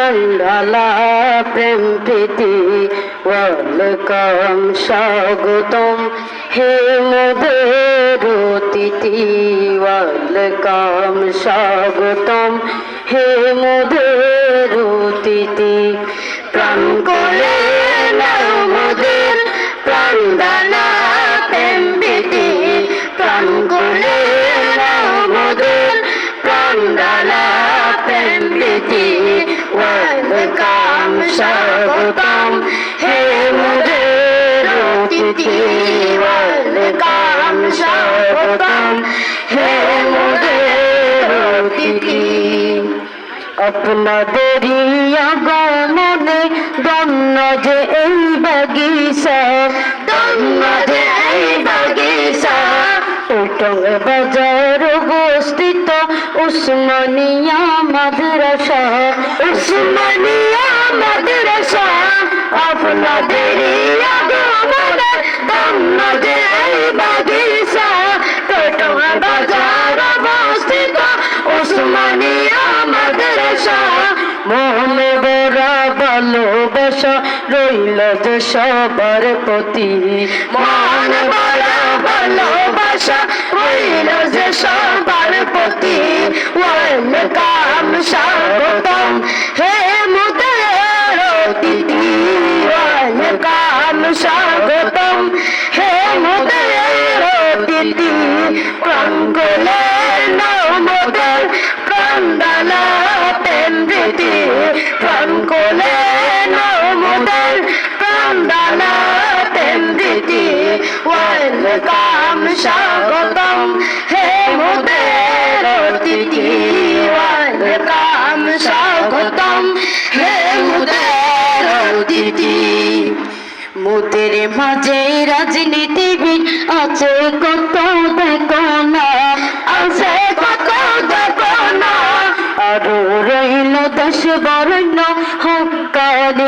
প্রাণঢালা প্রেম প্রীতি welcome স্বাগতম হে মোদের অতিথি ওয়েলকাম স্বাগতম হে মোদের অতিথি প্রাণ করে নাও মোদের প্রাণঢালা প্রেম প্রীতি প্রাণ করে নাও মোদের প্রাণঢালা প্রেম প্রীতি ওয়েলকাম স্বাগতম হে মোদের অতিথি ওয়েলকাম স্বাগতম হে মোদের অতিথি আপনাদেরই আগমনে ধন্য যে এই বাগিচা ধন্য যে এই বাগিচা উটং বাজার অবস্থিত উসমানিয়া মাদ্রাসা উসমানিয়া মাদ্রাসা আপনাদেরই আগমনে ধন্য যে এই বাগিচা উটং বাজার অবস্থিত উসমানিয়া মাদ্রাসা মনে বড় ভালোবাসা রইল যে সবার প্রতি মনে বড় ভালোবাসা রইল যে সবার প্রতি ওয়েলকাম স্বাগতম হে মোদের অতিথি ওয়েলকাম স্বাগতম হে মোদের অতিথি প্রাণ করে নাও মোদের প্রাণঢালা প্রেম প্রীতি প্রাণ করে নাও মোদের প্রাণঢালা প্রেম প্রীতি ওয়েলকাম স্বাগতম হে মোদের অতিথি ওয়েলকাম স্বাগতম হে মোদের অতিথি মোদের মাঝে রাজনীতিবিদ আছে কত দেখো না আছে কত দেখো না আরো রইল দেশ বরণ্য হকানি